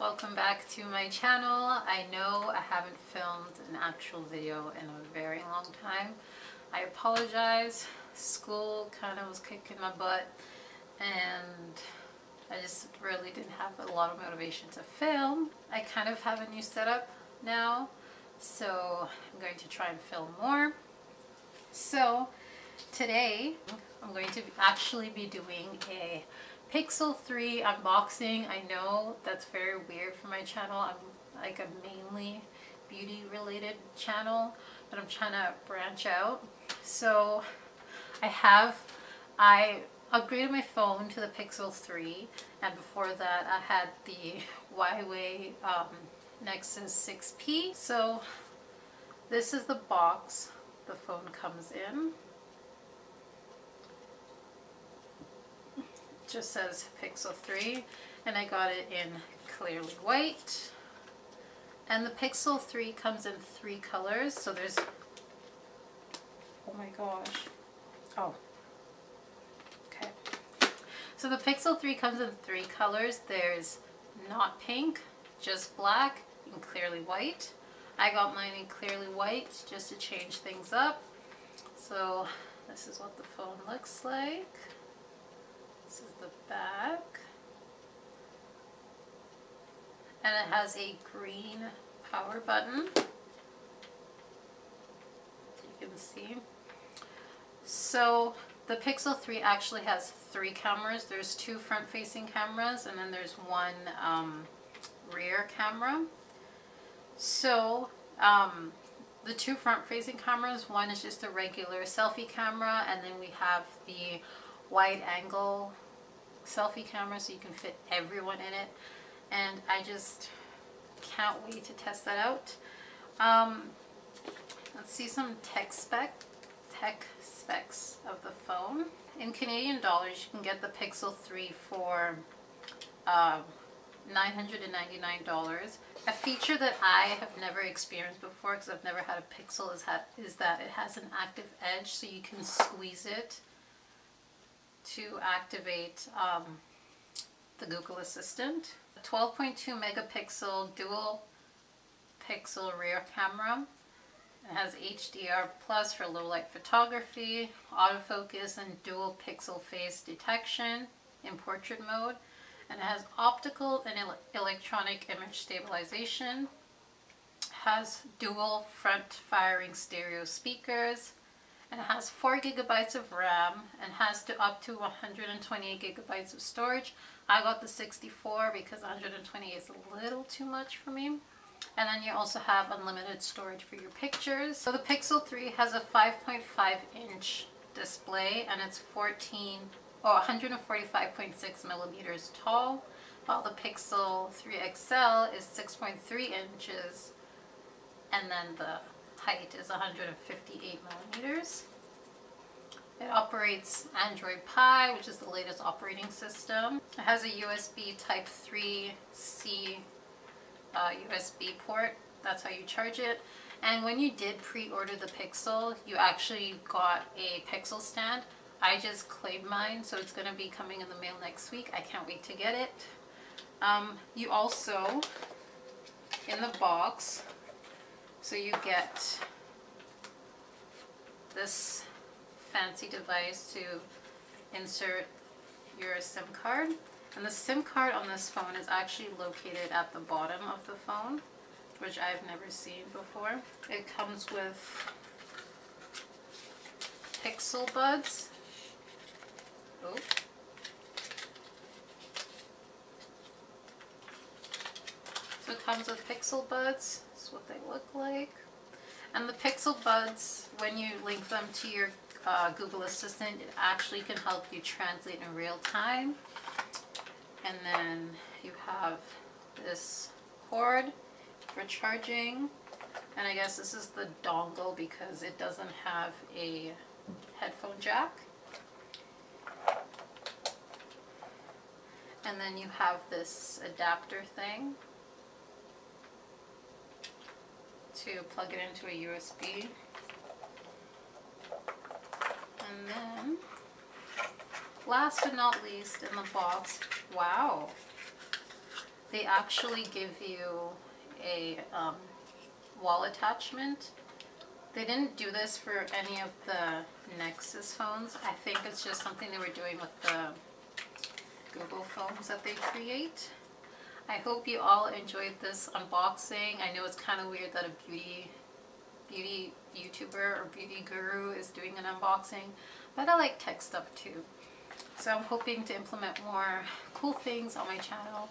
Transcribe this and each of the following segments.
welcome back to my channel. I know I haven't filmed an actual video in a very long time. I apologize. School kind of was kicking my butt and I just really didn't have a lot of motivation to film. I kind of have a new setup now, so I'm going to try and film more. So today I'm going to actually be doing a Pixel 3 unboxing. I know that's very weird for my channel. I'm like a mainly beauty related channel, but I'm trying to branch out. So I upgraded my phone to the Pixel 3, and before that I had the Huawei Nexus 6P. So this is the box the phone comes in. Just says Pixel 3, and I got it in clearly white. And the Pixel 3 comes in 3 colors. So there's, oh my gosh, oh, okay. So the Pixel 3 comes in 3 colors. There's not pink, just black, and clearly white. I got mine in clearly white just to change things up. So this is what the phone looks like. This is the back, and it has a green power button, as you can see. So the Pixel 3 actually has 3 cameras. There's 2 front-facing cameras, and then there's 1 rear camera. So the 2 front-facing cameras, one is just a regular selfie camera, and then we have the wide angle selfie camera, so you can fit everyone in it, and I just can't wait to test that out. Let's see some tech specs of the phone. In Canadian dollars, you can get the Pixel 3 for $999. A feature that I have never experienced before, because I've never had a Pixel, is that it has an active edge, so you can squeeze it to activate the Google Assistant. A 12.2 megapixel dual pixel rear camera. It has HDR plus for low light photography, autofocus, and dual pixel face detection in portrait mode. And it has optical and electronic image stabilization. Has dual front firing stereo speakers. And it has 4 gigabytes of RAM and has up to 128 gigabytes of storage. I got the 64 because 128 is a little too much for me. And then you also have unlimited storage for your pictures. So the Pixel 3 has a 5.5 inch display, and it's 145.6 millimeters tall, while the Pixel 3 XL is 6.3 inches, and then the height is 158 millimeters. It operates Android Pie, which is the latest operating system. It has a USB Type 3C USB port. That's how you charge it. And when you did pre-order the Pixel, you actually got a Pixel stand. I just claimed mine, so it's going to be coming in the mail next week. I can't wait to get it. You also, in the box, so you get this fancy device to insert your SIM card. And the SIM card on this phone is actually located at the bottom of the phone, which I've never seen before. It comes with Pixel Buds. Oh. So it comes with Pixel Buds. That's what they look like. And the Pixel Buds, when you link them to your Google Assistant, it actually can help you translate in real time. And then you have this cord for charging. And I guess this is the dongle because it doesn't have a headphone jack. And then you have this adapter thing to plug it into a USB. And then, last but not least in the box, wow, they actually give you a wall attachment. They didn't do this for any of the Nexus phones. I think it's just something they were doing with the Google phones that they create. I hope you all enjoyed this unboxing. I know it's kind of weird that a beauty YouTuber or beauty guru is doing an unboxing, but I like tech stuff too. So I'm hoping to implement more cool things on my channel.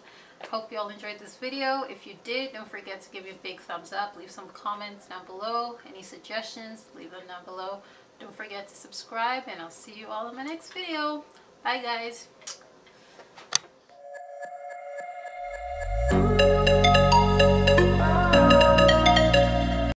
Hope you all enjoyed this video. If you did, don't forget to give me a big thumbs up. Leave some comments down below. Any suggestions, leave them down below. Don't forget to subscribe, and I'll see you all in my next video. Bye guys.